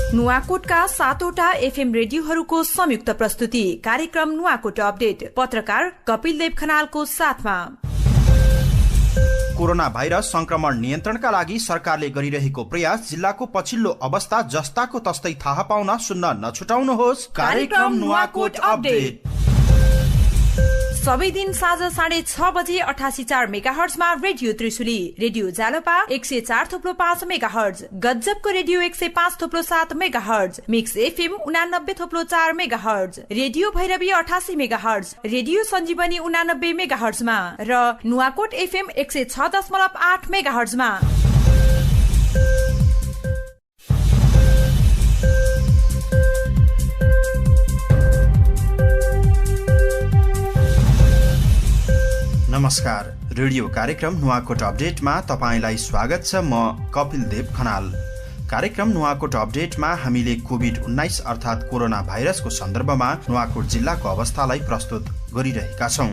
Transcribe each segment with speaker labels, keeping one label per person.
Speaker 1: नुवाकोटका 7वटा FM रेडियोहरूको संयुक्त प्रस्तुति कार्यक्रम नुवाकोट अपडेट। पत्रकार कपिल देव खनालको साथमा।
Speaker 2: कोरोना भाइरस संक्रमण नियन्त्रणका लागि सरकारले गरिरहेको प्रयास, जिल्लाको पछिल्लो अवस्था जस्ताको तस्तै थाहा पाउन सुन्न नछुटाउनुहोस् कार्यक्रम नुवाकोट अपडेट।
Speaker 1: सबै दिन साँझ 6:30 बजे 88.4 मेगाहर्जमा radio Trishuli, radio Jalpa 104.5 megahertz, गज्जबको radio 105.7 megahertz, mix FM 89.4 megahertz, radio Bhairavi 88 megahertz, radio Sanjivani 89 मेगाहर्जमा र नुवाकोट एफएम 106.8 मेगाहर्जमा।
Speaker 2: नमस्कार, रेडियो कार्यक्रम नुवाकोट अपडेटमा तपाईंलाई स्वागत छ। म कपिल देव खनाल। कार्यक्रम नुवाकोट अपडेटमा हामीले कोभिड-19 अर्थात् कोरोना भाइरसको सन्दर्भमा नुवाकोट जिल्लाको अवस्थालाई प्रस्तुत गरिरहेका छौं।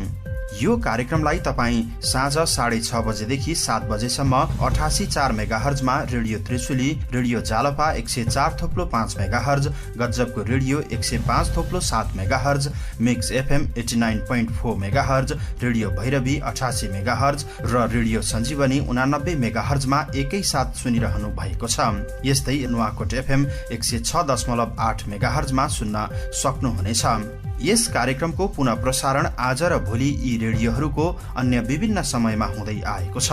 Speaker 2: यो कार्यक्रमलाई तपाईं साँझ 6:30 बजेदेखि 7 बजेसम्म 88.4 मेगाहर्जमा radio Trishuli, radio Jalpa 104.5 megahertz, गज्जबको radio 105.7 megahertz, mix FM 89.4 megahertz, radio Bhairavi 88 megahertz र रेडियो सञ्जीवनी 89 मेगाहर्जमा एकैसाथ सुनिरहनु भएको छ। यस्तै नुवाकोट एफएम 106.8 मेगाहर्जमा सुन्न सक्नुहुनेछ। यस कार्यक्रमको पुनः प्रसारण आज र भोलि यी रेडियोहरूको अन्य विभिन्न समयमा हुँदै आएको छ।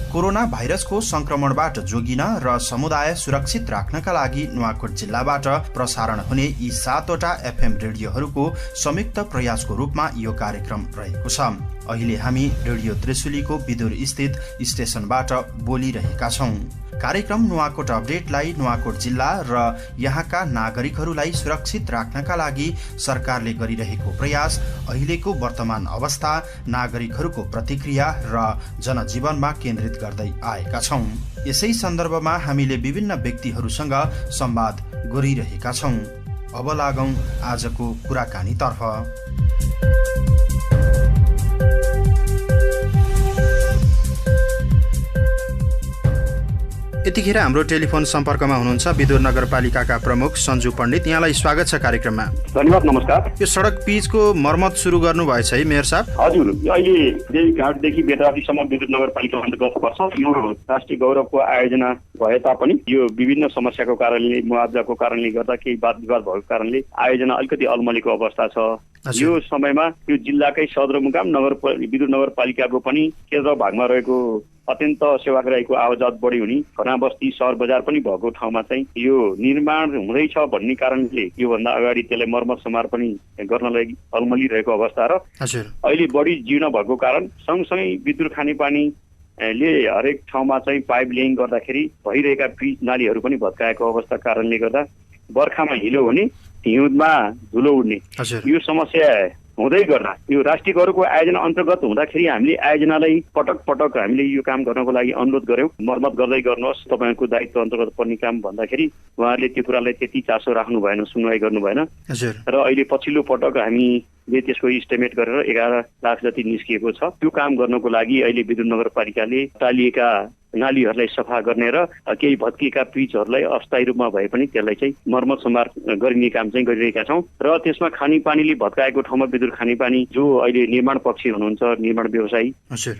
Speaker 2: कोरोना भाइरसको संक्रमणबाट जोगिन र समुदाय सुरक्षित राख्नका लागि नुवाकोट जिल्लाबाट प्रसारण हुने यी 7वटा एफएम रेडियोहरूको संयुक्त प्रयासको रूपमा यो कार्यक्रम रहेको छ। अहिले हामी रेडियो त्रिशुलीको विदुर स्थित स्टेशनबाट बोलिरहेका छौं। कार्यक्रम नुवाकोट अपडेटलाई नुवाकोट जिल्ला र यहाँका नागरिकहरूलाई सुरक्षित राख्नका लागि सरकारले गरिरहेको प्रयास, अहिलेको वर्तमान अवस्था, नागरिकहरूको प्रतिक्रिया र जनजीवनमा केन्द्रित गर्दै आएका छौं। यसै सन्दर्भमा हामीले विभिन्न व्यक्तिहरूसँग संवाद गरिरहेका छौं। अब लागौं आजको कुराकानीतर्फ। यतिखेर हाम्रो टेलिफोन सम्पर्कमा हुनुहुन्छ विदुर नगरपालिकाका प्रमुख सञ्जु पण्डित। यहाँलाई स्वागत छ कार्यक्रममा।
Speaker 3: धन्यवाद, नमस्कार।
Speaker 2: यो सडक पिचको मर्मत सुरु गर्नुभएछ है मेयर साहब?
Speaker 3: हजुर, अहिले देवीघाटदेखि बेतरातीसम्म विदुर नगरपालिका अन्तर्गत पर्छ। यो राष्ट्रिय गौरवको आयोजना भए तापनि यो विभिन्न समस्याको कारणले, मुआवजाको कारणले गर्दा, केही वाद विवाद भएको कारणले आयोजना अलिकति अलमलीको अवस्था छ। यो समयमा यो जिल्लाकै सदरमुकाम विदुर नगरपालिकाको पनि केन्द्र भागमा रहेको अत्यन्त सेवाग्राहीको आवाजात बढी हुने, घना बस्ती सहर बजार पनि भएको ठाउँमा चाहिँ यो निर्माण हुँदैछ भन्ने कारणले योभन्दा अगाडि त्यसलाई मर्मत समार पनि गर्नलाई अलमलिरहेको अवस्था र अहिले बढी जीर्ण भएको कारण सँगसँगै विद्युत खानेपानीले हरेक ठाउँमा चाहिँ पाइप लेइङ गर्दाखेरि भइरहेका ब्रिज नालीहरू पनि भत्काएको अवस्था कारणले गर्दा बर्खामा हिलो हुने, हिउँदमा धुलो उड्ने यो समस्या हुँदै गर्दा यो राष्ट्रिय गौरवको आयोजना अन्तर्गत हुँदाखेरि हामीले आयोजनालाई पटक पटक हामीले यो काम गर्नको लागि अनुरोध गर्यौं। मर्मत गर्दै गर्नुहोस्, तपाईँको दायित्व अन्तर्गत पर्ने काम भन्दाखेरि उहाँहरूले त्यो कुरालाई त्यति चासो राख्नु भएन, सुनवाई गर्नु भएन र अहिले पछिल्लो पटक हामीले त्यसको इस्टिमेट गरेर 11 लाख जति निस्किएको छ। त्यो काम गर्नको लागि अहिले विदुर नगरपालिकाले टालिएका नालीहरूलाई सफा गर्ने र केही भत्किएका पिचहरूलाई अस्थायी रूपमा भए पनि त्यसलाई चाहिँ मर्मत समार गरिने काम चाहिँ गरिरहेका छौँ र त्यसमा खानेपानीले भत्काएको ठाउँमा विद्युत खानेपानी जो अहिले निर्माण पक्षी हुनुहुन्छ, निर्माण व्यवसायी,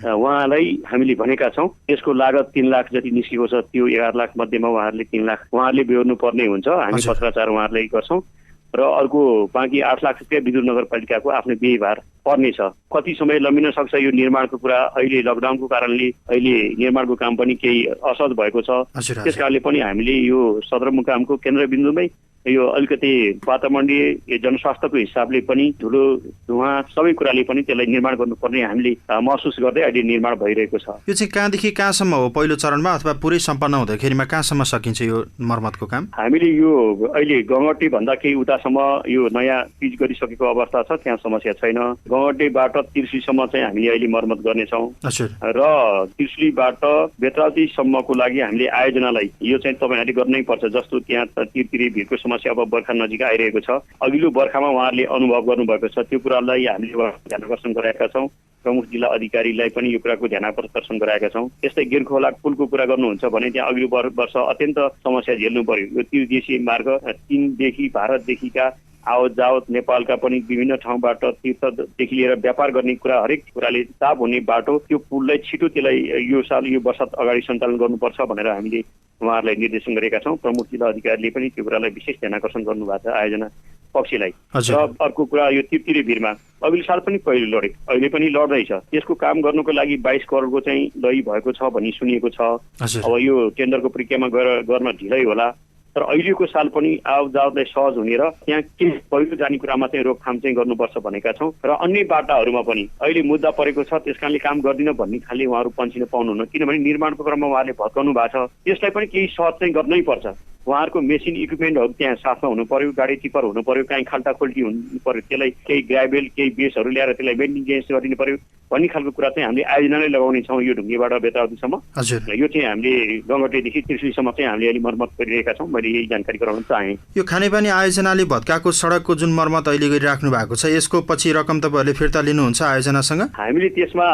Speaker 3: उहाँलाई हामीले भनेका छौँ। त्यसको लागत 3 लाख जति निस्केको छ। त्यो 11 लाख मध्येमा उहाँहरूले 3 लाख उहाँहरूले बेहोर्नु पर्ने हुन्छ। हामी पत्राचार उहाँहरूलाई गर्छौँ र अर्को बाँकी 8 लाख रुपियाँ विदुर नगरपालिकाको आफ्नो व्ययभार पर्नेछ। कति समय लम्बिन सक्छ यो निर्माणको कुरा? अहिले लकडाउनको कारणले अहिले निर्माणको काम पनि केही असहज भएको छ। त्यस कारणले पनि हामीले यो सदरमुकामको केन्द्रबिन्दुमै यो अलिकति वातावरणीय जनस्वास्थ्यको हिसाबले पनि धुलो धुवा सबै कुराले पनि त्यसलाई निर्माण गर्नुपर्ने हामीले महसुस गर्दै अहिले निर्माण भइरहेको छ।
Speaker 2: यो चाहिँ कहाँदेखि कहाँसम्म हो पहिलो चरणमा अथवा पुरै सम्पन्न हुँदाखेरिमा कहाँसम्म सकिन्छ यो मर्मतको काम?
Speaker 3: हामीले यो अहिले गङ्गटे भन्दा केही उतासम्म यो नयाँ पिच गरिसकेको अवस्था छ, त्यहाँ समस्या छैन। गङ्गटेबाट त्रिशुलीसम्म चाहिँ हामीले अहिले मर्मत गर्नेछौँ र त्रिशुलीबाट बेतरातीसम्मको लागि हामीले आयोजनालाई यो चाहिँ तपाईँहरूले गर्नै पर्छ। जस्तो त्यहाँ तिरतिरे भिरको समस्या अब बर्खा नजिक आइरहेको छ। अघिल्लो बर्खामा उहाँहरूले अनुभव गर्नुभएको छ। त्यो कुरालाई हामीले ध्यान आकर्षण गराएका छौँ प्रमुख जिल्ला अधिकारीलाई पनि यो कुराको ध्यानाकर्षण गराएका छौँ। त्यस्तै गिरखोला पुलको कुरा गर्नुहुन्छ भने त्यहाँ अघिल्लो वर्ष अत्यन्त समस्या झेल्नु पर्यो। यो त्रिदेशीय मार्ग चीनदेखि भारतदेखिका आवत जावत नेपालका पनि विभिन्न ठाउँबाट तीर्थदेखि लिएर व्यापार गर्ने कुरा हरेक कुराले चाप हुने बाटो त्यो पुललाई छिटो त्यसलाई यो साल यो वर्ष अगाडि सञ्चालन गर्नुपर्छ भनेर हामीले उहाँहरूलाई निर्देशन गरेका छौँ। प्रमुख जिल्ला अधिकारीले पनि त्यो कुरालाई विशेष ध्यानाकर्षण गर्नुभएको छ आयोजना पक्षलाई। र अर्को कुरा यो तिरतिरे भिरमा अघिल्लो साल पनि पहिलो लडे, अहिले पनि लड्दैछ। त्यसको काम गर्नुको लागि 22 करोडको चाहिँ लय भएको छ भनी सुनिएको छ। अब यो टेन्डरको प्रक्रियामा गर्न ढिलै होला, तर अहिलेको साल पनि आवत जावतलाई सहज हुने र त्यहाँ के पहिलो जाने कुरामा चाहिँ रोकथाम चाहिँ गर्नुपर्छ भनेका छौँ। र अन्य बाटाहरूमा पनि अहिले मुद्दा परेको छ त्यस कारणले काम गर्दिन भन्ने खाले उहाँहरू पन्छिन पाउनुहुन्न, किनभने निर्माणको क्रममा उहाँले भत्काउनु भएको छ। त्यसलाई पनि केही सहज चाहिँ गर्नै पर्छ। उहाँहरूको मेसिन इक्विपमेन्टहरू त्यहाँ साथमा हुनु पर्यो, गाडी टिपर हुनु पर्यो, काहीँ खाल्टा खोल्टी हुनु पर्यो, त्यसलाई केही ग्राभेल केही बेसहरू ल्याएर त्यसलाई मेन्टेनेन्स गरिदिनु पर्यो भन्ने खालको कुरा चाहिँ हामीले आयोजना नै लगाउने छौँ। यो ढुङ्गेबाट बेतावतीसम्म यो चाहिँ हामीले गङ्गटेदेखि त्रिशुलीसम्म चाहिँ हामीले अहिले मर्मत गरिरहेका छौँ। मैले यही जानकारी गराउन चाहेँ।
Speaker 2: यो खानेपानी आयोजनाले भत्काएको सडकको जुन मर्मत अहिले गरिराख्नु भएको छ यसको पछि रकम तपाईँहरूले फिर्ता लिनुहुन्छ आयोजनासँग? हामीले
Speaker 3: त्यसमा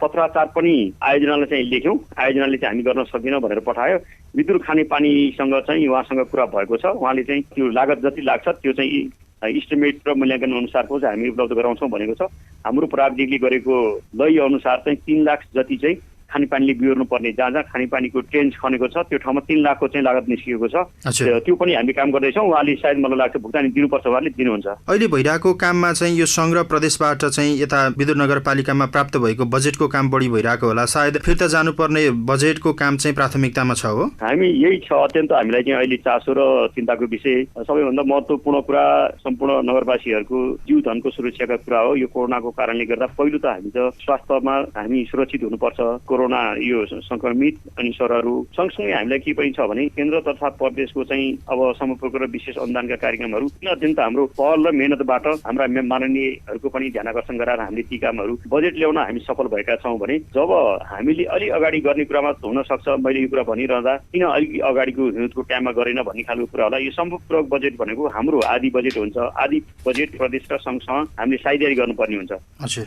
Speaker 3: पत्राचार पनि आयोजनालाई चाहिँ लेख्यौँ। आयोजनाले चाहिँ हामी गर्न सक्दैनौँ भनेर पठायो। विद्युत खानेपानीसँग चाहिँ उहाँसँग कुरा भएको छ। उहाँले चाहिँ त्यो लागत जति लाग्छ त्यो चाहिँ इस्टिमेट र मूल्याङ्कन अनुसारको चाहिँ हामी उपलब्ध गराउँछौँ भनेको छ। हाम्रो प्राविधिकले गरेको लय अनुसार चाहिँ 3 लाख जति चाहिँ खानेपानीले बिहोर्नु पर्ने, जहाँ जहाँ खानेपानीको ट्रेन्च खनेको छ त्यो ठाउँमा 3 लाखको चाहिँ लागत निस्किएको छ। त्यो पनि हामी काम गर्दैछौँ। उहाँले सायद मलाई लाग्छ भुक्तानी दिनुपर्छ, उहाँले दिनुहुन्छ।
Speaker 2: अहिले भइरहेको काममा चाहिँ यो सङ्घ र प्रदेशबाट चाहिँ यता विद्युत नगरपालिकामा प्राप्त भएको बजेटको काम बढी भइरहेको होला, सायद फिर्ता जानुपर्ने बजेटको काम चाहिँ प्राथमिकतामा छ हो?
Speaker 3: हामी यही छ अत्यन्त हामीलाई चाहिँ अहिले चासो र चिन्ताको विषय। सबैभन्दा महत्त्वपूर्ण कुरा सम्पूर्ण नगरवासीहरूको जीवधनको सुरक्षाका कुरा हो। यो कोरोनाको कारणले गर्दा पहिलो त हामी त स्वास्थ्यमा हामी सुरक्षित हुनुपर्छ। कोरोना यो संक्रमित अनि सरहरू सँगसँगै हामीलाई के पनि छ भने केन्द्र तथा प्रदेशको चाहिँ अब समर्पक र विशेष अनुदानका कार्यक्रमहरू अत्यन्त हाम्रो पहल र मेहनतबाट हाम्रा माननीयहरूको पनि ध्यानाकर्षण गराएर हामीले ती कामहरू बजेट ल्याउन हामी सफल भएका छौँ भने जब हामीले अलि अगाडि गर्ने कुरामा हुन सक्छ। मैले यो कुरा भनिरहँदा किन अलि अगाडिको हिउँदको टाइममा गरेन भन्ने खालको कुरा होला। यो सम्पूर्ण बजेट भनेको हाम्रो आदि बजेट हुन्छ। आदि बजेट प्रदेश र सङ्घसँग हामीले साझेदारी गर्नुपर्ने हुन्छ।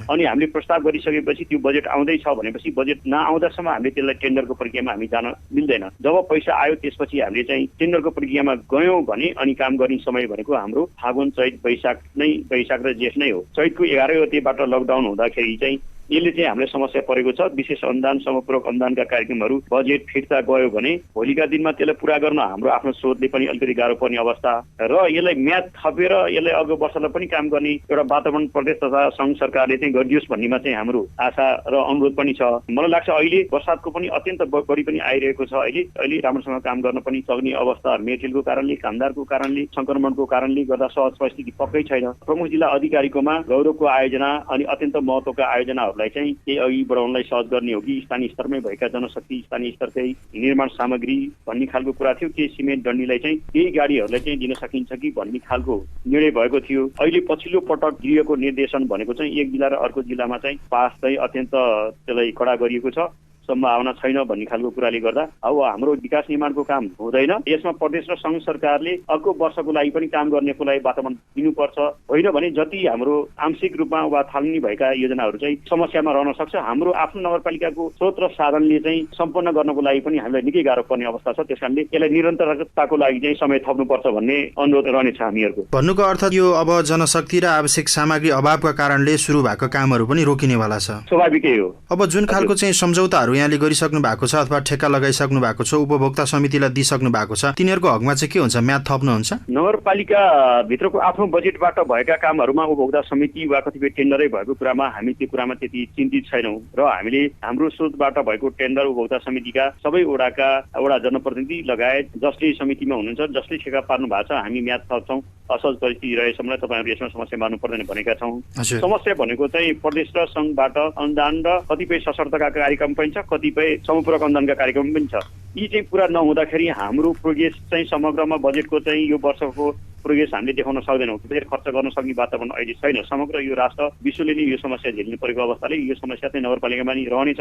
Speaker 3: अनि हामीले प्रस्ताव गरिसकेपछि त्यो बजेट आउँदैछ भनेपछि बजेट नआउँदासम्म हामीले त्यसलाई टेन्डरको प्रक्रियामा हामी जान मिल्दैन। जब पैसा आयो त्यसपछि हामीले चाहिँ टेन्डरको प्रक्रियामा गयौँ भने अनि काम गर्ने समय भनेको हाम्रो फागुन चैत वैशाख र जेठ नै हो। चैतको 11 गतेबाट लकडाउन हुँदाखेरि चाहिँ यसले चाहिँ हामीलाई समस्या परेको छ। विशेष अनुदान समपूरक अनुदानका कार्यक्रमहरू बजेट फिर्ता गयो भने भोलिका दिनमा त्यसलाई पुरा गर्न हाम्रो आफ्नो स्रोतले पनि अलिकति गाह्रो पर्ने अवस्था र यसलाई म्याद थपेर यसलाई अघिल्लो वर्षलाई पनि काम गर्ने एउटा वातावरण प्रदेश तथा सङ्घ सरकारले चाहिँ गरिदियोस् भन्नेमा चाहिँ हाम्रो आशा र अनुरोध पनि छ। मलाई लाग्छ अहिले बर्सातको पनि अत्यन्त बढी पनि आइरहेको छ। अहिले राम्रोसँग काम गर्न पनि सक्ने अवस्था मेटेरियलको कारणले, कामदारको कारणले, सङ्क्रमणको कारणले गर्दा सहज परिस्थिति पक्कै छैन। प्रमुख जिल्ला अधिकारीकोमा गौरवको आयोजना अनि अत्यन्त महत्त्वका आयोजना लाई चाहिँ केही अघि बढाउनलाई सहज गर्ने हो कि स्थानीय स्तरमै भएका जनशक्ति, स्थानीय स्तरकै निर्माण सामग्री भन्ने खालको कुरा थियो। के सिमेन्ट डन्डीलाई चाहिँ केही गाडीहरूलाई चाहिँ दिन सकिन्छ कि भन्ने खालको निर्णय भएको थियो। अहिले पछिल्लो पटक दिएको निर्देशन भनेको चाहिँ एक जिल्ला र अर्को जिल्लामा चाहिँ पास चाहिँ अत्यन्त त्यसलाई कडा गरिएको छ, सम्भावना छैन भन्ने खालको कुराले गर्दा अब हाम्रो विकास निर्माणको काम हुँदैन। यसमा प्रदेश र सङ्घ सरकारले अर्को वर्षको लागि पनि काम गर्नेको लागि वातावरण दिनुपर्छ। होइन भने जति हाम्रो आंशिक रूपमा वा थालनी भएका योजनाहरू चाहिँ समस्यामा रहन सक्छ। हाम्रो आफ्नो नगरपालिकाको स्रोत र साधनले चाहिँ सम्पन्न गर्नको लागि पनि हामीलाई निकै गाह्रो पर्ने अवस्था छ। त्यस कारणले यसलाई निरन्तरताको लागि चाहिँ समय थप्नुपर्छ भन्ने अनुरोध रहनेछ हामीहरूको।
Speaker 2: भन्नुको अर्थ यो अब जनशक्ति र आवश्यक सामग्री अभावका कारणले सुरु भएको कामहरू पनि रोकिनेवाला छ।
Speaker 3: स्वाभाविकै हो।
Speaker 2: अब जुन खालको चाहिँ सम्झौताहरू यहाँले गरिसक्नु भएको छ अथवा ठेक्का लगाइसक्नु भएको छ, उपभोक्ता समितिलाई दिइसक्नु भएको छ, तिनीहरूको हकमा चाहिँ के हुन्छ? म्याद थप्नुहुन्छ?
Speaker 3: नगरपालिका भित्रको आफ्नो बजेटबाट भएका कामहरूमा उपभोक्ता समिति वा कतिपय टेन्डरै भएको कुरामा हामी त्यो कुरामा त्यति चिन्तित छैनौँ र हामीले हाम्रो स्रोतबाट भएको टेन्डर उपभोक्ता समितिका सबै वडा जनप्रतिनिधि लगायत जसले समितिमा हुनुहुन्छ, जसले ठेक्का पार्नु भएको छ, हामी म्याद थप्छौँ। असहज परिस्थिति रहेसम्म तपाईँहरू यसमा समस्या मान्नु पर्दैन भनेका छौँ। समस्या भनेको चाहिँ प्रदेश र सङ्घबाट अनुदान र कतिपय सशर्तका कार्यक्रम पनि छ, कतिपय समपूरक अनुदानका कार्यक्रम पनि छ। यी चाहिँ पुरा नहुँदाखेरि हाम्रो प्रोजेक्ट चाहिँ समग्रमा बजेटको चाहिँ यो वर्षको प्रोग्रेस हामीले देखाउन सक्दैनौँ, धेरै खर्च गर्न सक्ने वातावरण अहिले छैन। समग्र यो राष्ट्र विश्वले नै यो समस्या झेल्नु परेको अवस्थाले यो समस्या चाहिँ नगरपालिकामा नि रहनेछ।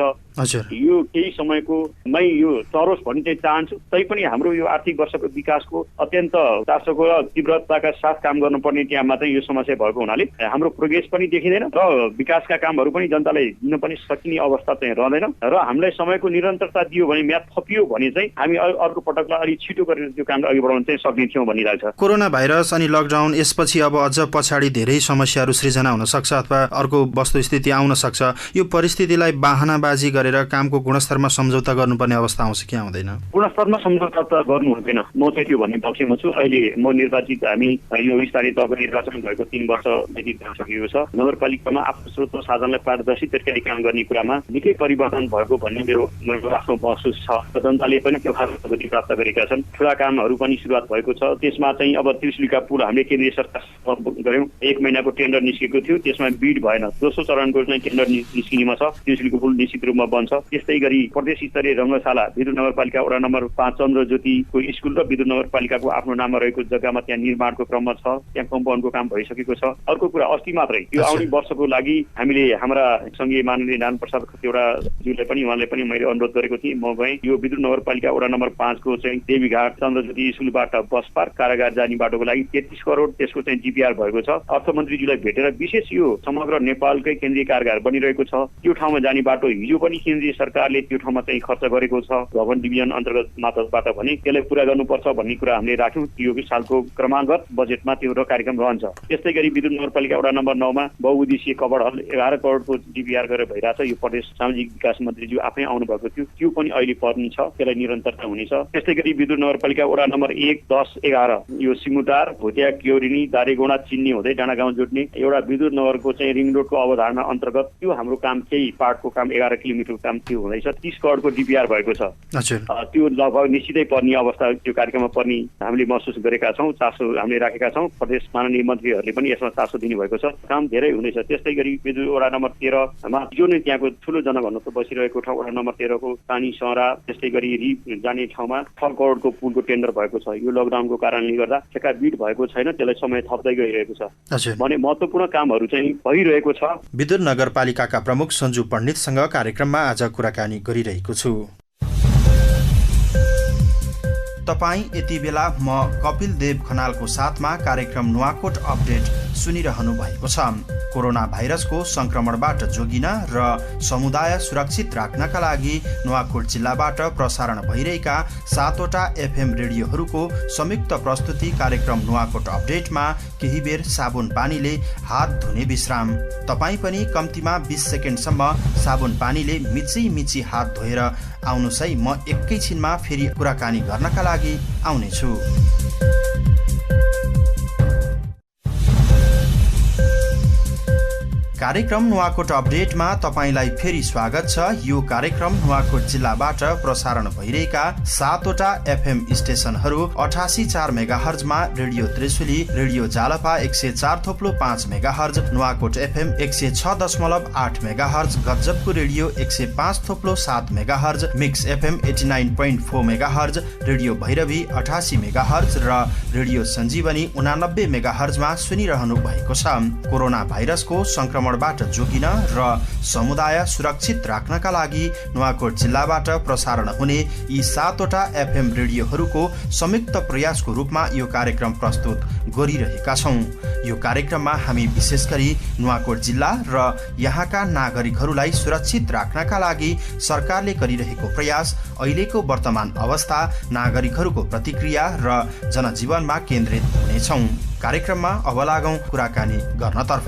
Speaker 3: यो केही समयको मै यो तरोस् भन्ने चाहिँ चाहन्छु। तैपनि हाम्रो यो आर्थिक वर्षको विकासको अत्यन्त चासोको र तीव्रताका साथ काम गर्नुपर्ने त्यहाँमा चाहिँ यो समस्या भएको हुनाले हाम्रो प्रोग्रेस पनि देखिँदैन र विकासका कामहरू पनि जनतालाई दिन पनि सकिने अवस्था चाहिँ रहँदैन र हामीलाई समयको निरन्तरता दियो भने म्याद थपियो भने चाहिँ हामी अर्को पटकलाई अलिक छिटो गरेर त्यो कामलाई अघि बढाउन चाहिँ सक्ने थियौँ भनिरहेको छ।
Speaker 2: कोरोना भाइरस अनि लकडाउन यसपछि अब अझ पछाडि धेरै समस्याहरू सृजना हुन सक्छ अथवा अर्को वस्तुस्थिति आउन सक्छ। यो परिस्थितिलाई बाहनाबाजी गरेर कामको गुणस्तरमा सम्झौता गर्नुपर्ने अवस्था आउँछ कि आउँदैन?
Speaker 3: गुणस्तरमा सम्झौता त गर्नु हुँदैन, म चाहिँ त्यो भन्ने पक्षमा छु। अहिले म निर्वाचित हामी यो स्थानीय तहको निर्वाचन भएको 3 वर्ष व्यतीत भइसकेको छ। नगरपालिकामा आफ्नो स्रोत साधनलाई पारदर्शी तरिकाले काम गर्ने कुरामा निकै परिवर्तन भएको भन्ने मेरो आफ्नो महसुस छ। जनताले पनि त्यो खालको प्रगति प्राप्त गरेका छन्। ठुला कामहरू पनि सुरुवात भएको छ। त्यसमा चाहिँ अब त्रिशुलीका पुल हामीले केन्द्रीय सरकार गऱ्यौँ। 1 महिनाको टेन्डर निस्केको थियो, त्यसमा बिड भएन। दोस्रो चरणको चाहिँ टेन्डर निस्किनेमा छ। त्रिशुलीको पुल निश्चित रूपमा बन्छ। त्यस्तै गरी प्रदेश स्तरीय रङ्गशाला विद्युत नगरपालिका वडा नम्बर 5 चन्द्रज्योतिको स्कुल र विद्युत नगरपालिकाको आफ्नो नाममा रहेको जग्गामा त्यहाँ निर्माणको क्रममा छ। त्यहाँ कम्पाउन्डको काम भइसकेको छ। अर्को कुरा अस्ति मात्रै यो आउने वर्षको लागि हामीले हाम्रा सँगै माननीय नारायण प्रसाद खतिवडाज्यूले पनि उहाँले पनि मैले अनुरोध गरेको थिएँ। म गएँ। यो विद्युत नगरपालिका वडा नम्बर 5 को चाहिँ देवीघाट चन्द्रज्योति स्कुलबाट बस पार्क कारागार जाने बाटोको लागि 33 करोड त्यसको चाहिँ जिपिआर भएको छ। अर्थमन्त्रीज्यूलाई भेटेर विशेष यो समग्र नेपालकै केन्द्रीय कारागार बनिरहेको छ, त्यो ठाउँमा जाने बाटो हिजो पनि केन्द्रीय सरकारले त्यो ठाउँमा चाहिँ खर्च गरेको छ भवन डिभिजन अन्तर्गत मातहतबाट भने त्यसलाई पुरा गर्नुपर्छ भन्ने कुरा हामीले राख्यौँ। यो सालको क्रमागत बजेटमा त्यो कार्यक्रम रहन्छ। त्यस्तै गरी विद्युत नगरपालिका वडा नम्बर 9 मा बहुउद्देशीय कभर हल 11 करोडको डिपिआर गरेर भइरहेछ। यो प्रदेश सामाजिक विकास मन्त्रीज्यू आफै आउनु भएको थियो, त्यो पनि अहिले पर्ने छ, त्यसलाई निरन्तरता हुनेछ। त्यस्तै गरी विद्युत नगरपालिका वडा नम्बर 1, 10, 11 यो सिमुटार भोटिया क्योरिनी दारेगोडा चिन्ने हुँदै डाँडागाउँ जोड्ने एउटा विद्युत नगरको चाहिँ रिङ रोडको अवधारणा अन्तर्गत त्यो हाम्रो काम केही पार्टको काम 11 किलोमिटरको काम त्यो हुँदैछ। 30 करोडको डिपिआर भएको छ। त्यो लगभग निश्चितै पर्ने अवस्था त्यो कार्यक्रममा पर्ने हामीले महसुस गरेका छौँ, चासो हामीले राखेका छौँ। प्रदेश माननीय मन्त्रीहरूले पनि यसमा चासो दिनुभएको छ। काम धेरै हुनेछ। त्यस्तै गरी विद्युत वडा नम्बर 13 मा जो नै त्यहाँको ठुलो जनघनत्व बसिरहेको ठाउँ वडा नम्बर 13 को पानी सहरा त्यस्तै गरी रिप जाने ठाउँमा 6 करोडको पुलको टेन्डर भएको छ। यो लकडाउनको कारणले गर्दा ठेक्का बिड भएको छैन, त्यसलाई समय थप्दै गइरहेको छ भने महत्त्वपूर्ण कामहरू चाहिँ भइरहेको छ।
Speaker 2: विद्युत नगरपालिकाका प्रमुख सञ्जु पण्डितसँग कार्यक्रममा आज कुराकानी गरिरहेको छु। तपाईँ यति बेला म कपिल देव खनालको साथमा कार्यक्रम नुवाकोट अपडेट सुनिरहनु भएको छ। कोरोना भाइरसको संक्रमणबाट जोगिन र समुदाय सुरक्षित राख्नका लागि नुवाकोट जिल्लाबाट प्रसारण भइरहेका 7वटा एफएम रेडियोहरूको संयुक्त प्रस्तुति कार्यक्रम नुवाकोट अपडेटमा केही बेर साबुन पानीले हात धुने विश्राम। तपाईँ पनि कम्तीमा 20 सेकेन्डसम्म साबुन पानीले मिची हात धोएर आउनुहोस् है। म एकैछिनमा फेरि कुराकानी गर्नका लागि आउनेछु। कार्यक्रम नुवाकोट अपडेटमा तपाईलाई फेरि स्वागत छ। यो कार्यक्रम नुवाकोट जिल्लाबाट प्रसारण भइरहेका 7वटा एफएम स्टेशनहरू 88.4 मेगाहर्जमा radio Trishuli, radio Jalpa 104.5 megahertz, Nuwakot FM 106.8 megahertz, गजबको radio 105.7 megahertz, mix FM 89.4 megahertz, radio Bhairavi 88 megahertz र रेडियो सञ्जीवनी 89 मेगाहर्जमा सुनिरहनु भएको छ। कोरोना भाइरसको संक्रमण बाट जोगिन र समुदाय सुरक्षित राख्नका लागि नुवाकोट जिल्लाबाट प्रसारण हुने यी 7वटा एफएम रेडियोहरूको संयुक्त प्रयासको रूपमा यो कार्यक्रम प्रस्तुत गरिरहेका छौं। यो कार्यक्रममा हामी विशेष गरी नुवाकोट जिल्ला र यहाँका नागरिकहरूलाई सुरक्षित राख्नका लागि सरकारले गरिरहेको प्रयास, अहिलेको वर्तमान अवस्था, नागरिकहरूको प्रतिक्रिया र जनजीवनमा केन्द्रित हुनेछौं। कार्यक्रममा अब लागौं कुराकानी गर्नतर्फ।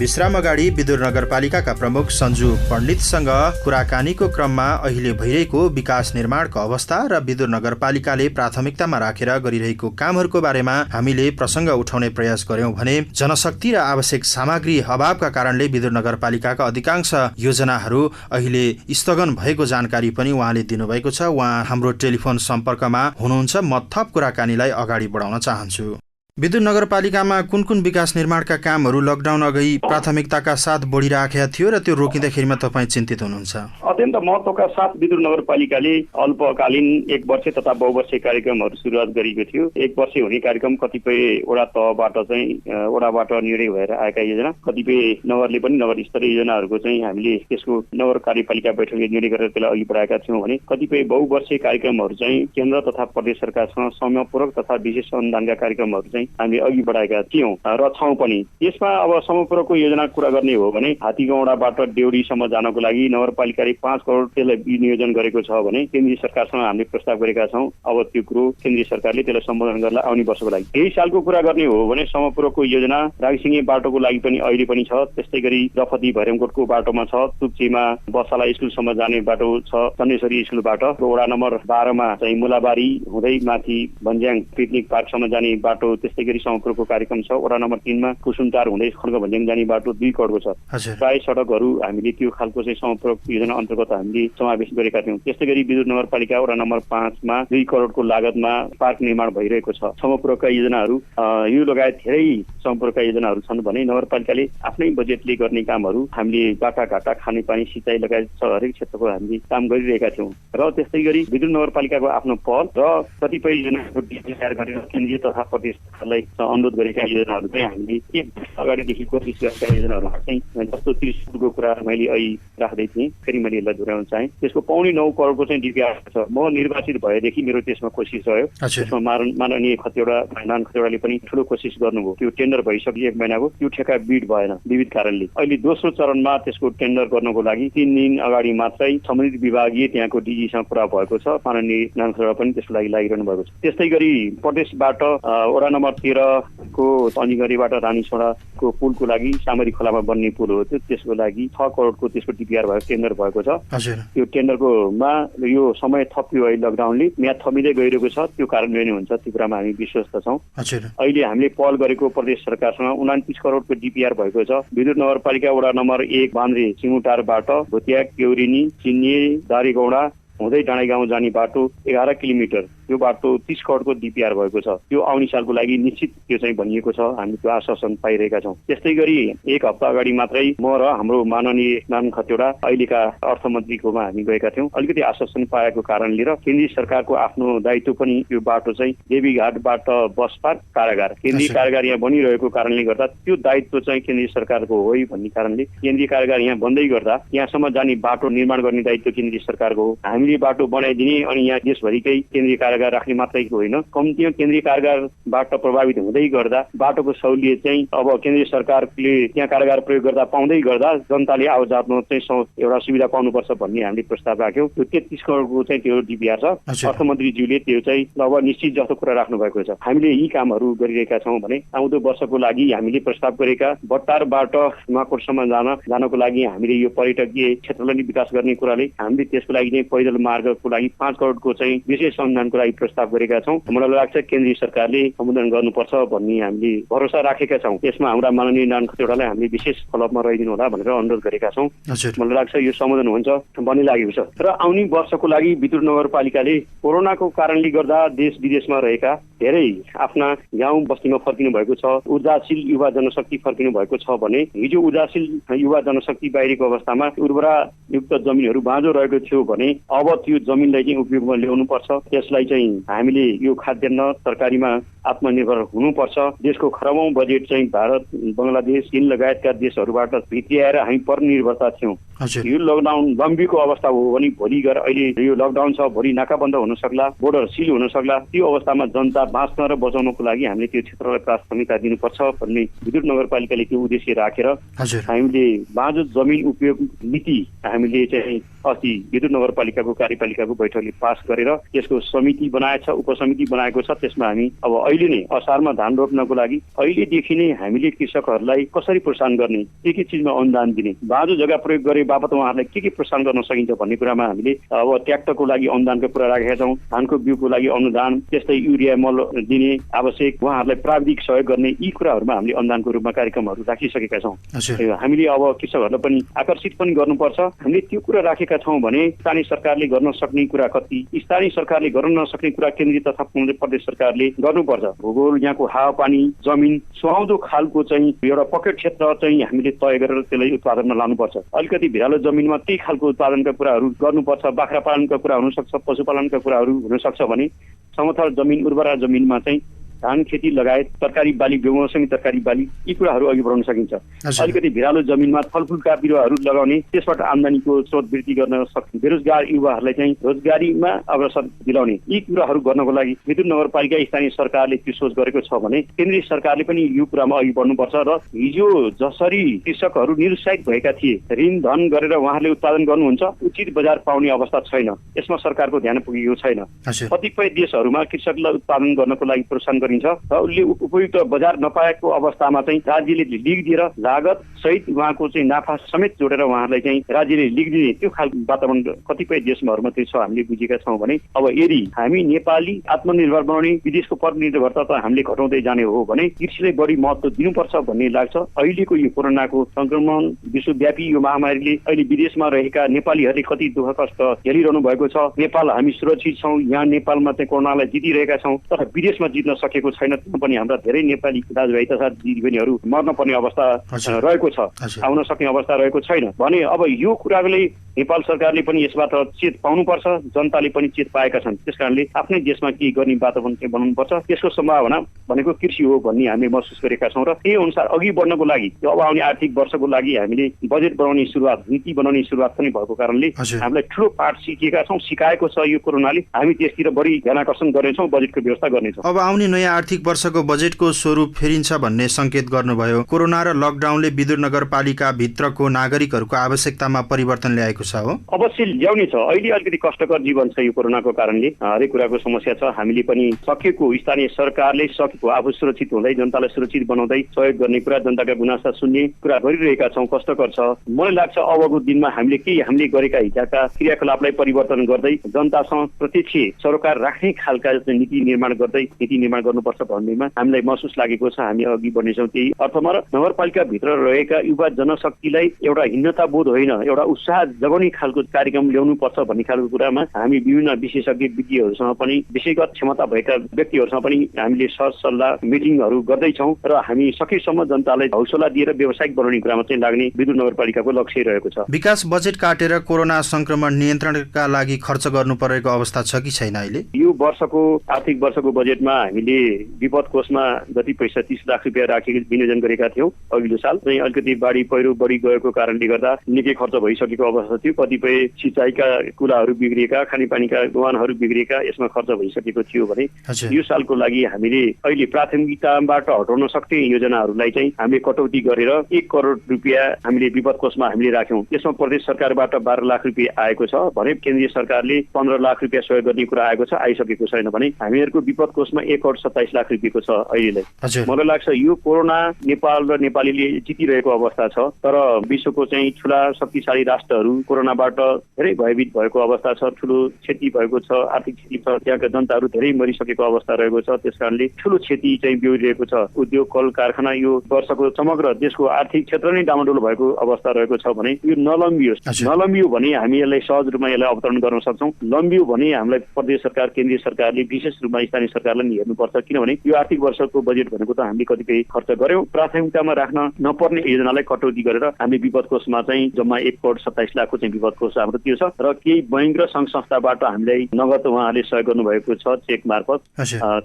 Speaker 2: विश्राम अगाडि विदुर नगरपालिकाका प्रमुख सञ्जु पण्डितसँग कुराकानीको क्रममा अहिले भइरहेको विकास निर्माणको अवस्था र विदुर नगरपालिकाले प्राथमिकतामा राखेर गरिरहेको कामहरूको बारेमा हामीले प्रसङ्ग उठाउने प्रयास गर्यौं भने जनशक्ति र आवश्यक सामग्री अभावका कारणले विदुर नगरपालिकाका अधिकांश योजनाहरू अहिले स्थगन भएको जानकारी पनि उहाँले दिनुभएको छ। उहाँ हाम्रो टेलिफोन सम्पर्कमा हुनुहुन्छ। म थप कुराकानीलाई अगाडि बढाउन चाहन्छु। विद्युत नगरपालिकामा कुन कुन विकास निर्माणका कामहरू लकडाउन अघि प्राथमिकताका साथ बढिराखेका थियो र त्यो रोकिँदैखेरिमा तपाईँ चिन्तित हुनुहुन्छ?
Speaker 3: अत्यन्त महत्त्वका साथ विद्युत नगरपालिकाले अल्पकालीन 1 वर्ष तथा बहुवर्षीय कार्यक्रमहरू सुरुवात गरेको थियो। 1 वर्ष हुने कार्यक्रम कतिपय वडा तहबाट चाहिँ वडाबाट निर्णय भएर आएका योजना, कतिपय नगरले पनि नगर स्तरीय योजनाहरूको चाहिँ हामीले त्यसको नगर कार्यपालिका बैठकले निर्णय गरेर त्यसलाई अघि बढाएका थियौँ भने कतिपय बहुवर्षीय कार्यक्रमहरू चाहिँ केन्द्र तथा प्रदेश सरकारसँग समयपूर्वक तथा विशेष अनुदानका कार्यक्रमहरू चाहिँ हामीले अघि बढाएका थियौँ र छौँ पनि। यसमा अब समयपूर्वकको योजना कुरा गर्ने हो भने हात्तीगाउँडाबाट देउडीसम्म जानको लागि नगरपालिकाले 5 करोड त्यसलाई विनियोजन गरेको छ भने केन्द्रीय सरकारसँग हामीले प्रस्ताव गरेका छौँ। अब त्यो कुरो केन्द्रीय सरकारले त्यसलाई सम्बोधन गर्न आउने वर्षको लागि। यही सालको कुरा गर्ने हो भने समयपूर्वकको योजना रागिसिङे बाटोको लागि पनि अहिले पनि छ। त्यस्तै गरी रफती भैरमकोटको बाटोमा छ, तुप्चीमा बसाला स्कुलसम्म जाने बाटो छ, चन्देश्वरी स्कुलबाट वडा नम्बर 12 मा चाहिँ मुलाबारी हुँदै माथि भन्ज्याङ पिकनिक पार्कसम्म जाने बाटो त्यस्तै गरी समयपूर्वकको कार्यक्रम छ। वडा नम्बर 3 मा कुसुमटार हुँदै खड्ग भन्ज्याङ जाने बाटो 2 करोडको छ। प्राय सडकहरू हामीले त्यो खालको चाहिँ समयपूर्वक योजना अन्तर्गत हामीले समावेश गरेका थियौँ। त्यस्तै गरी विद्युत नगरपालिका वडा नम्बर 5 मा 2 करोडको लागतमा पार्क निर्माण भइरहेको छ। समयपूर्वकका योजनाहरू यो लगायत धेरै समयपूर्वकका योजनाहरू छन् भने नगरपालिकाले आफ्नै बजेटले गर्ने कामहरू हामीले बाटाघाटा खानेपानी सिँचाइ लगायत हरेक क्षेत्रको हामीले काम गरिरहेका थियौँ। र त्यस्तै गरी विद्युत नगरपालिकाको आफ्नो पहल र कतिपय योजनाहरू तयार गरेर केन्द्रीय तथा प्रदेश सरकारलाई अनुरोध गरेका योजनाहरू चाहिँ हामीले 1 वर्ष अगाडिदेखि कोसिस गरेका योजनाहरू चाहिँ जस्तो त्रिशुलको कुरा मैले अहिले राख्दै थिएँ, फेरि मैले यसलाई दोहोऱ्याउन चाहेँ। त्यसको 9.25 करोडको चाहिँ डिपिआर छ। म निर्वाचित भएदेखि मेरो त्यसमा कोसिस रह्यो। त्यसमा माननीय नारायण खतिवडाले पनि ठुलो कोसिस गर्नुभयो। त्यो टेन्डर भइसक्यो 1 महिनाको, त्यो ठेक्का बिड भएन विविध कारणले। अहिले दोस्रो चरणमा त्यसको टेन्डर गर्नको लागि 3 दिन अगाडि मात्रै सम्बन्धित विभागीय त्यहाँको डिजीसँग कुरा भएको छ। माननीय नारायण खतिवडा पनि त्यसको लागि लागिरहनु भएको छ। त्यस्तै गरी प्रदेशबाट वडा नम्बर 13 को अनिगरीबाट रानीछोडाको पुलको लागि सामरी खोलामा बन्ने पुल हो, त्यसको लागि 6 करोडको त्यसको डिपिआर भएको टेन्डर भएको छ। त्यो टेन्डरको यो समय थपियो है, लकडाउनले म्याद थपिँदै गइरहेको छ। त्यो कारणले नै हुन्छ, त्यो कुरामा हामी विश्वस्त छौँ। अहिले हामीले पहल गरेको प्रदेश सरकारसँग 29 करोडको डिपिआर भएको छ। विद्युत नगरपालिका वडा नम्बर 1 बान्द्रे सिमुटारबाट भोतिया केउरिनी चिन्ने दारीगौडा हुँदै डाँडागाउँ जाने बाटो 11 किलोमिटर, त्यो बाटो 30 करोडको डिपिआर भएको छ। त्यो आउने सालको लागि निश्चित त्यो चाहिँ भनिएको छ। हामी त्यो आश्वासन पाइरहेका छौँ। त्यस्तै गरी 1 हप्ता अगाडि मात्रै म र हाम्रो माननीय नारायण खतिवडा अहिलेका अर्थमन्त्रीकोमा हामी गएका थियौँ। अलिकति आश्वासन पाएको कारणले र केन्द्रीय सरकारको आफ्नो दायित्व पनि यो बाटो चाहिँ देवीघाटबाट बस पार्क कारागार, केन्द्रीय कारागार यहाँ बनिरहेको कारणले गर्दा त्यो दायित्व चाहिँ केन्द्रीय सरकारको हो भन्ने कारणले केन्द्रीय कारागार यहाँ बन्दै गर्दा यहाँसम्म जाने बाटो निर्माण गर्ने दायित्व केन्द्रीय सरकारको हो। हामीले बाटो बनाइदिने अनि यहाँ देशभरिकै केन्द्रीय कारागार राख्ने मात्रैको होइन, कम्तीमा केन्द्रीय कारागारबाट प्रभावित हुँदै गर्दा बाटोको सहुलियत चाहिँ अब केन्द्रीय सरकारले त्यहाँ कारागार प्रयोग गर्दा पाउँदै गर्दा जनताले आवाजावमा चाहिँ एउटा सुविधा पाउनुपर्छ भन्ने हामीले प्रस्ताव राख्यौँ। त्यो 33 करोडको चाहिँ त्यो डिपिआर छ। अर्थमन्त्रीज्यूले त्यो चाहिँ लगभग निश्चित जस्तो कुरा राख्नु भएको छ। हामीले यी कामहरू गरिरहेका छौँ भने आउँदो वर्षको लागि हामीले प्रस्ताव गरेका बट्टारबाट नुवाकोटसम्म जानको लागि हामीले यो पर्यटकीय क्षेत्रलाई विकास गर्ने कुराले हामीले त्यसको लागि चाहिँ पैदल मार्गको लागि 5 करोडको चाहिँ विशेष अनुदानको लागि प्रस्ताव गरेका छौँ। मलाई लाग्छ केन्द्रीय सरकारले सम्बोधन गर्नुपर्छ भन्ने हामीले भरोसा राखेका छौँ। यसमा हाम्रा माननीय नारायण खतिवडालाई हामीले विशेष फलोअपमा रहिदिनु होला भनेर अनुरोध गरेका छौँ। मलाई लाग्छ यो सम्बोधन हुन्छ भन्ने लागेको छ। र आउने वर्षको लागि विद्युत नगरपालिकाले कोरोनाको कारणले गर्दा देश विदेशमा रहेका धेरै आफ्ना गाउँ बस्तीमा फर्किनु भएको छ, ऊर्जाशील युवा जनशक्ति फर्किनु भएको छ भने हिजो ऊर्जाशील युवा जनशक्ति बाहिरको अवस्थामा उर्वरायुक्त जमिनहरू बाँझो रहेको थियो भने अब त्यो जमिनलाई चाहिँ उपयोगमा ल्याउनु पर्छ। त्यसलाई चाहिँ हामीले यो खाद्यान्न तरकारीमा आत्मनिर्भर हुनुपर्छ। देशको खरबौं बजेट चाहिँ भारत, बङ्गलादेश, चीन लगायतका देशहरूबाट भित्रियाएर हामी परनिर्भरता थियौँ। यो लकडाउन लम्बीको अवस्था हो भने भोलि गएर अहिले यो लकडाउन छ, भोलि नाकाबन्द हुन सक्ला, बोर्डर सिल हुन सक्ला। त्यो अवस्थामा जनता बाँच्न र बचाउनको लागि हामीले त्यो क्षेत्रलाई प्राथमिकता दिनुपर्छ भन्ने विद्युत नगरपालिकाले त्यो उद्देश्य राखेर हामीले बाँझो जमिन उपयोग नीति हामीले चाहिँ अस्ति विद्युत नगरपालिकाको कार्यपालिकाको बैठकले पास गरेर त्यसको समिति बनाएछ, उपसमिति बनाएको छ। त्यसमा हामी अब अहिले नै असारमा धान रोप्नको लागि अहिलेदेखि नै हामीले कृषकहरूलाई कसरी प्रोत्साहन गर्ने, के चिजमा अनुदान दिने, बाँझो जग्गा प्रयोग गरे बापत उहाँहरूलाई के प्रोत्साहन गर्न सकिन्छ भन्ने कुरामा हामीले अब ट्र्याक्टरको लागि अनुदानको कुरा राखेका छौँ, धानको बिउको लागि अनुदान, त्यस्तै युरिया मल दिने आवश्यक, उहाँहरूलाई प्राविधिक सहयोग गर्ने, यी कुराहरूमा हामीले अनुदानको रूपमा कार्यक्रमहरू राखिसकेका छौँ। हामीले अब कृषकहरूलाई पनि आकर्षित पनि गर्नुपर्छ। हामीले त्यो कुरा राखेका छौँ भने स्थानीय सरकारले गर्न सक्ने कुरा कति, स्थानीय सरकारले गर्न नसक्ने कुरा केन्द्रीय तथा प्रदेश सरकारले गर्नुपर्छ। भूगोल, यहाँको हावापानी, जमिन सुहाउँदो खालको चाहिँ एउटा पकेट क्षेत्र चाहिँ हामीले तय गरेर त्यसलाई उत्पादनमा लानुपर्छ। अलिकति भिरालो जमिनमा त्यही खालको उत्पादनका कुराहरू गर्नुपर्छ। बाख्रा पालनका कुरा हुनसक्छ, पशुपालनका कुराहरू हुनसक्छ भने समथर जमिन, उर्वरा जमिनमा चाहिँ धान खेती लगायत तरकारी बाली, बेमौसमी तरकारी बाली, यी कुराहरू अघि बढाउन सकिन्छ। अलिकति भिरालो जमिनमा फलफुलका बिरुवाहरू लगाउने, त्यसबाट आम्दानीको स्रोत वृद्धि गर्न सक्ने, बेरोजगार युवाहरूलाई चाहिँ रोजगारीमा अग्रसर दिलाउने, यी कुराहरू गर्नको लागि विद्युत नगरपालिका स्थानीय सरकारले त्यो सोच गरेको छ भने केन्द्रीय सरकारले पनि यो कुरामा अघि बढ्नुपर्छ। र हिजो जसरी कृषकहरू निरुत्साहित भएका थिए, ऋण धन गरेर उहाँहरूले उत्पादन गर्नुहुन्छ, उचित बजार पाउने अवस्था छैन, यसमा सरकारको ध्यान पुगेको छैन। कतिपय देशहरूमा कृषकलाई उत्पादन गर्नको लागि प्रोत्साहन र उसले उपयुक्त बजार नपाएको अवस्थामा चाहिँ राज्यले लिग दिएर लागत सहित उहाँको चाहिँ नाफा समेत जोडेर उहाँहरूलाई चाहिँ राज्यले लिग दिने त्यो खालको वातावरण कतिपय देशहरूमा त्यो छ, हामीले बुझेका छौँ भने अब यदि हामी नेपाली आत्मनिर्भर बनाउने, विदेशको परनिर्भरता त हामीले घटाउँदै जाने हो भने कृषिलाई बढी महत्त्व दिनुपर्छ भन्ने लाग्छ। अहिलेको यो कोरोनाको संक्रमण विश्वव्यापी यो महामारीले अहिले विदेशमा रहेका नेपालीहरूले कति दुःख कष्ट झेलिरहनु भएको छ। नेपाल हामी सुरक्षित छौँ, यहाँ नेपालमा चाहिँ कोरोनालाई जितिरहेका छौँ, तर विदेशमा जित्न सकेको छैन। पनि हाम्रा धेरै नेपाली दाजुभाइ तथा दिदीबहिनीहरू मर्न पर्ने अवस्था रहेको छ, आउन सक्ने अवस्था रहेको छैन भने अब यो कुराले नेपाल सरकारले पनि यसबाट चेत पाउनुपर्छ, जनताले पनि चेत पाएका छन्। त्यसकारणले आफ्नै देशमा के गर्ने वातावरण चाहिँ बनाउनुपर्छ, त्यसको सम्भावना भनेको कृषि हो भन्ने हामीले महसुस गरेका छौँ। र त्यही अनुसार अघि बढ्नको लागि अब आउने आर्थिक वर्षको लागि हामीले बजेट बनाउने सुरुवात, नीति बनाउने सुरुवात पनि भएको कारणले हामीलाई ठुलो पाठ सिकेका छौँ, सिकाएको छ यो कोरोनाले। हामी त्यसतिर बढी ध्यान आकर्षण गर्नेछौँ, बजेटको व्यवस्था गर्नेछौँ।
Speaker 2: अब आउने नयाँ आर्थिक वर्षको बजेटको स्वरूप फेरिन्छ भन्ने संकेत गर्नुभयो। कोरोना र लकडाउनले विदुर नगरपालिका भित्रको नागरिकहरूको आवश्यकतामा परिवर्तन ल्याएको छ हो?
Speaker 3: अवश्य ल्याउने छ। अहिले अलिकति कष्टकर जीवन छ यो कोरोनाको कारणले, हरेक कुराको समस्या छ। हामीले पनि सकेको, स्थानीय सरकारले सकेको आफू सुरक्षित हुँदै जनतालाई सुरक्षित बनाउँदै सहयोग गर्ने कुरा, जनताका गुनासा सुन्ने कुरा गरिरहेका छौँ। कष्टकर छ। मलाई लाग्छ अबको दिनमा हामीले गरेका हिजोका क्रियाकलापलाई परिवर्तन गर्दै जनतासँग प्रत्यक्ष सरोकार राख्ने खालका नीति निर्माण गर्नुपर्छ भन्नेमा हामीलाई महसुस लागेको छ। हामी अघि बढ्नेछौँ त्यही अर्थमा। र नगरपालिका भित्र रहेका युवा जनशक्तिलाई एउटा हिन्नता बोध होइन, एउटा उत्साह जगाउने खालको कार्यक्रम ल्याउनु पर्छ भन्ने खालको कुरामा हामी विभिन्न विशेषज्ञ विज्ञहरूसँग पनि, विषयगत क्षमता भएका व्यक्तिहरूसँग पनि हामीले सरसल्लाह मिटिङहरू गर्दैछौँ र हामी सकेसम्म जनतालाई हौसला दिएर व्यावसायिक बनाउने कुरामा चाहिँ लाग्ने विदुर नगरपालिकाको लक्ष्य रहेको छ।
Speaker 2: विकास बजेट काटेर कोरोना संक्रमण नियन्त्रणका लागि खर्च गर्नु परेको अवस्था छ कि छैन अहिले?
Speaker 3: यो वर्षको आर्थिक वर्षको बजेटमा हामीले विपद कोषमा जति पैसा 30 लाख रुपियाँ राखेर विनियोजन गरेका थियौँ। अघिल्लो साल चाहिँ अलिकति बाढी पहिरो बढी गएको कारणले गर्दा निकै खर्च भइसकेको अवस्था थियो। कतिपय सिँचाइका कुलाहरू बिग्रिएका, खानेपानीका दोकानहरू बिग्रिएका, यसमा खर्च भइसकेको थियो भने यो सालको लागि हामीले अहिले प्राथमिकताबाट हटाउन सक्ने योजनाहरूलाई चाहिँ हामीले कटौती गरेर 1 करोड रुपियाँ हामीले विपद कोषमा हामीले राख्यौँ। यसमा प्रदेश सरकारबाट 12 लाख रुपियाँ आएको छ भने केन्द्रीय सरकारले 15 लाख रुपियाँ सहयोग गर्ने कुरा आएको छ, आइसकेको छैन भने हामीहरूको विपद कोषमा 1 करोड 27 लाख रुपियाँको छ अहिले। मलाई लाग्छ यो कोरोना नेपाल र नेपालीले जितिरहेको अवस्था छ, तर विश्वको चाहिँ ठुला शक्तिशाली राष्ट्रहरू कोरोनाबाट धेरै भयभीत भएको अवस्था छ, ठुलो क्षति भएको छ, आर्थिक क्षति छ, त्यहाँका जनताहरू धेरै मरिसकेको अवस्था रहेको छ। त्यसकारणले ठुलो क्षति चाहिँ बेहोरिरहेको छ। उद्योग, कल कारखाना, यो वर्षको समग्र देशको आर्थिक क्षेत्र नै डामाडोल भएको अवस्था रहेको छ भने यो नलम्बियो भने हामी यसलाई सहज रूपमा यसलाई अवतरण गर्न सक्छौँ। लम्बियो भने हामीलाई प्रदेश सरकार, केन्द्रीय सरकारले विशेष रूपमा स्थानीय सरकारलाई नि हेर्नुपर्छ, किनभने यो आर्थिक वर्षको बजेट भनेको त हामीले कतिपय खर्च गर्यौँ। प्राथमिकतामा राख्न नपर्ने योजनालाई कटौती गरेर हामी विपद कोषमा चाहिँ जम्मा 1 करोड 27 लाखको चाहिँ विपद कोष हाम्रो त्यो छ। र केही बैंक र सङ्घ संस्थाबाट हामीलाई नगद उहाँहरूले सहयोग गर्नुभएको छ चेक मार्फत,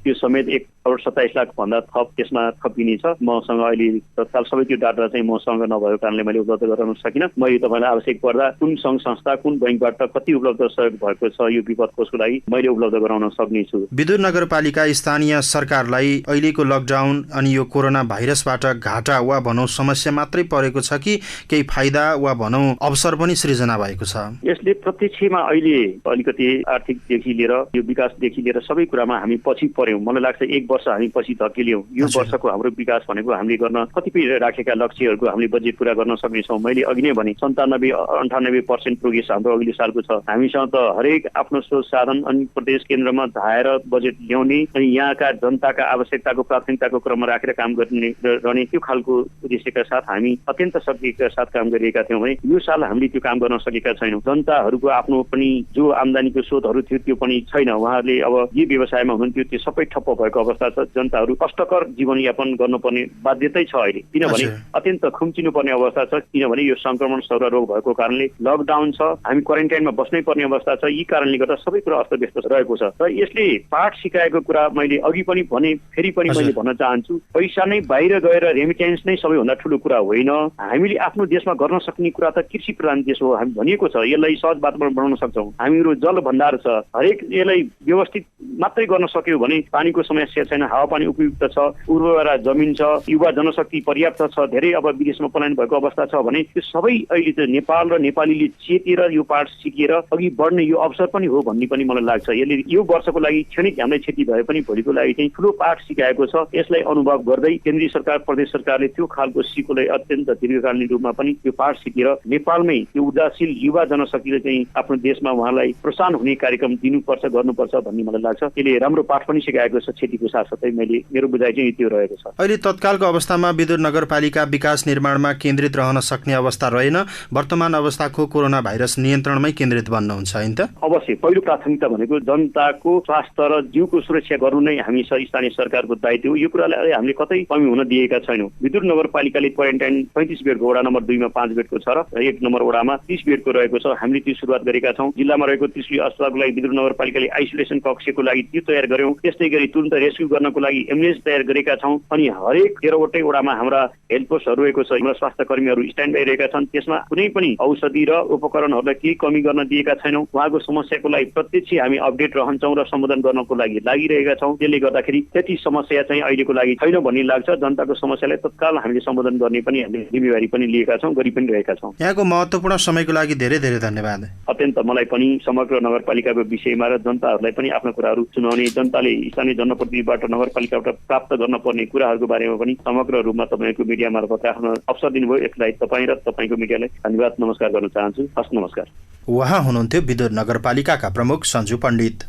Speaker 3: त्यो समेत 1 करोड 27 लाख भन्दा थप त्यसमा थपिने छ। मसँग अहिले तत्काल सबै त्यो डाटा चाहिँ मसँग नभएको कारणले मैले उपलब्ध गराउन सकिनँ। मैले तपाईँलाई आवश्यक पर्दा कुन सङ्घ संस्था, कुन बैंकबाट कति उपलब्ध सहयोग भएको छ यो विपद कोषको लागि मैले उपलब्ध गराउन सक्नेछु।
Speaker 2: विदुर नगरपालिका स्थानीय सरकारलाई अहिलेको लकडाउन अनि यो कोरोना भाइरसबाट घाटा वा भनौँ समस्या मात्रै परेको छ कि केही फाइदा वा भनौँ अवसर पनि सृजना भएको छ?
Speaker 3: यसले प्रत्यक्षमा अहिले अलिकति आर्थिकदेखि लिएर यो विकासदेखि लिएर सबै कुरामा हामी पछि पर्यौँ। मलाई लाग्छ 1 वर्ष हामी पछि धकेल्यौँ। यो वर्षको हाम्रो विकास भनेको हामीले गर्न कतिपय राखेका लक्ष्यहरूको हामीले बजेट पूरा गर्न सक्नेछौँ। मैले अघि नै भने 97-98% प्रोग्रेस हाम्रो अघिल्लो सालको छ। हामीसँग त हरेक आफ्नो स्रोत साधन अनि प्रदेश केन्द्रमा धाएर बजेट ल्याउने अनि यहाँका जनताका आवश्यकताको प्राथमिकताको क्रममा राखेर काम गर्ने रहने त्यो खालको उद्देश्यका साथ हामी अत्यन्त सक्रियताका साथ काम गरिरहेका थियौँ भने यो साल हामीले त्यो काम गर्न सकेका छैनौँ। जनताहरूको आफ्नो पनि जो आम्दानीको स्रोतहरू थियो त्यो पनि छैन। उहाँहरूले अब जे व्यवसायमा हुनुहुन्थ्यो त्यो सबै ठप्प भएको अवस्था छ। जनताहरू कष्टकर जीवनयापन गर्नुपर्ने बाध्यतै छ अहिले, किनभने अत्यन्त खुम्चिनु पर्ने अवस्था छ। किनभने यो संक्रमण सौरा रोग भएको कारणले लकडाउन छ, हामी क्वारेन्टाइनमा बस्नै पर्ने अवस्था छ। यी कारणले गर्दा सबै कुरा अस्तव्यस्त रहेको छ र यसले पाठ सिकाएको कुरा मैले अघि पनि भने, फेरि पनि मैले भन्न चाहन्छु, पैसा नै बाहिर गएर रेमिटेन्स नै सबैभन्दा ठुलो कुरा होइन। हामीले आफ्नो देशमा गर्न सक्ने कुरा त कृषि प्रधान देश हो। हामी भनिएको छ यसलाई सहज वातावरण बनाउन सक्छौँ। हामीहरू जल भण्डार छ, हरेक यसलाई व्यवस्थित मात्रै गर्न सक्यो भने पानीको समस्या छैन, हावापानी उपयुक्त छ, उर्वरा जमिन छ, युवा जनशक्ति पर्याप्त छ, धेरै अब विदेशमा पलायन भएको अवस्था छ भने त्यो सबै अहिले चाहिँ नेपाल र नेपालीले चेतेर यो पाठ सिकेर अघि बढ्ने यो अवसर पनि हो भन्ने पनि मलाई लाग्छ। यसले यो वर्षको लागि क्षणिक हामीलाई क्षति भए पनि भोलिको लागि चाहिँ ठुलो पाठ सिकाएको छ। यसलाई अनुभव गर्दै केन्द्रीय सरकार प्रदेश सरकारले त्यो खालको सिकोलाई अत्यन्त दीर्घकालीन रूपमा पनि त्यो पाठ सिकेर नेपालमै त्यो ऊर्जाशील युवा जनशक्तिले चाहिँ आफ्नो देशमा उहाँलाई प्रोत्साहन हुने कार्यक्रम दिनुपर्छ, गर्नुपर्छ भन्ने मलाई लाग्छ। यसले राम्रो पाठ पनि सिकाएको छ। क्षतिको साथसाथै मेरो बुझाइ चाहिँ त्यो रहेको छ।
Speaker 2: अहिले तत्कालको अवस्थामा विदुर नगरपालिका विकास निर्माणमा केन्द्रित रहन सक्ने अवस्था रहेन। वर्तमान अवस्थाको कोरोना भाइरस नियन्त्रणमै केन्द्रित बन्नुहुन्छ हैन त?
Speaker 3: अवश्य पहिलो प्राथमिकता भनेको जनताको स्वास्थ्य र जीवको सुरक्षा गर्नु नै हामी स्थानीय सरकारको दायित्व हो। यो कुरालाई हामीले कतै कमी हुन दिएका छैनौँ। विदुर नगरपालिकाले क्वारेन्टाइन 35 बेडको वडा नम्बर 2 मा 5 बेडको छ र 1 नम्बर वडामा 30 बेडको रहेको छ। हामीले त्यो सुरुवात गरेका छौँ। जिल्लामा रहेको त्रिशुली अस्पतालको लागि विदुर नगरपालिकाले आइसोलेसन कक्षको लागि त्यो तयार गर्यौँ। त्यस्तै गरी तुरन्त रेस्क्यु गर्नको लागि एम्बुलेन्स तयार गरेका छौँ। अनि हरेक 13वटै वडामा हाम्रा हेल्थ पोस्टहरू रहेको छ। हाम्रा स्वास्थ्य कर्मीहरू स्ट्यान्ड बाई रहेका छन्। त्यसमा कुनै पनि औषधि र उपकरणहरूलाई केही कमी गर्न दिएका छैनौँ। उहाँको समस्याको लागि प्रत्यक्ष हामी अपडेट रहन्छौँ र सम्बोधन गर्नको लागि लागिरहेका छौँ। त्यसले गर्दाखेरि त्यति समस्या चाहिँ अहिलेको लागि छैन भन्ने लाग्छ। जनताको समस्यालाई तत्काल हामीले सम्बोधन गर्ने पनि हामीले जिम्मेवारी पनि लिएका छौँ, गरि पनि रहेका छौँ।
Speaker 2: यहाँको महत्त्वपूर्ण समयको लागि धेरै धेरै धन्यवाद।
Speaker 3: अत्यन्त मलाई पनि समग्र नगरपालिकाको विषयमा र जनताहरूलाई पनि आफ्ना कुराहरू सुनाउने, जनताले स्थानीय जनप्रतिनिधिबाट नगरपालिकाबाट प्राप्त गर्न पर्ने कुराहरूको बारेमा पनि समग्र रूपमा तपाईँको मिडिया मार्फत आफ्नो अवसर दिनुभयो। यसलाई तपाईँ र तपाईँको मिडियालाई धन्यवाद नमस्कार गर्न चाहन्छु। हस् नमस्कार।
Speaker 2: उहाँ हुनुहुन्थ्यो विदुर नगरपालिकाका प्रमुख सञ्जु पण्डित।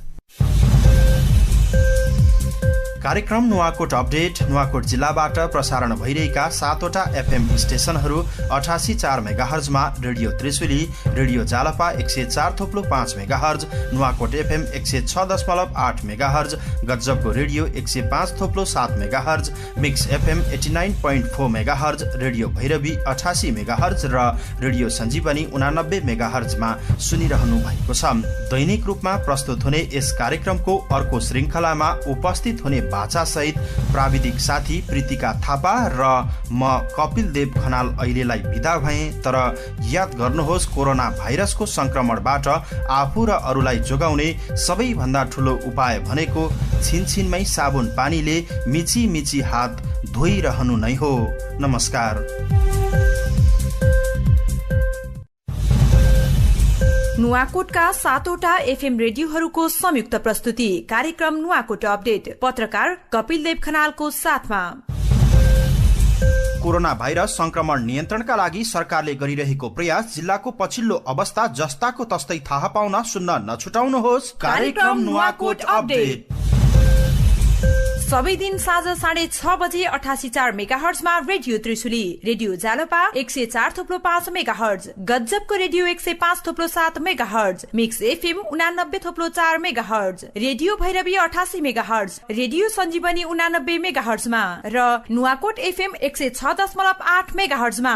Speaker 2: कार्यक्रम नुवाकोट अपडेट नुवाकोट जिल्लाबाट प्रसारण भइरहेका 7वटा FM स्टेशनहरू 88.4 मेगाहर्जमा radio Trishuli, radio Jalpa 104.5 megahertz, Nuwakot FM 106.8 megahertz, गजबको radio 105.7 megahertz, mix FM 89.4 megahertz, radio Bhairavi 88 megahertz र रेडियो सञ्जीवनी 89 मेगाहर्जमा सुनिरहनु भएको छ। दैनिक रूपमा प्रस्तुत हुने यस कार्यक्रमको अर्को श्रृङ्खलामा उपस्थित हुने बाचा सहित प्राविधिक साथी प्रीतिका थापा र म कपिल देव खनाल अहिलेलाई बिदा भएँ। तर याद गर्नुहोस्, कोरोना भाइरसको संक्रमणबाट आफू र अरूलाई जोगाउने सबैभन्दा ठुलो उपाय भनेको छिनछिनमै साबुन पानीले मिची मिची हात धोइरहनु नै हो। नमस्कार।
Speaker 1: नुवाकोटका 7वटा FM रेडियोहरूको संयुक्त प्रस्तुति कार्यक्रम नुवाकोट अपडेट, पत्रकार कपिल देव खनालको साथमा।
Speaker 2: कोरोना भाइरस संक्रमण नियन्त्रणका लागि सरकारले गरिरहेको प्रयास, जिल्लाको पछिल्लो अवस्था जस्ताको तस्तै थाहा पाउन सुन्न नछुटाउनुहोस् कार्यक्रम नुवाकोट अपडेट।
Speaker 1: सबै दिन साँझ 6:30 बजे 88.4 मेगाहर्जमा radio Trishuli, radio Jalpa 104.5 megahertz, गजबको radio 105.7 megahertz, mix FM 89.4 megahertz, radio Bhairavi 88 megahertz, radio Sanjivani 89 मेगाहर्जमा र नुवाकोट FM 106.8 मेगाहर्जमा।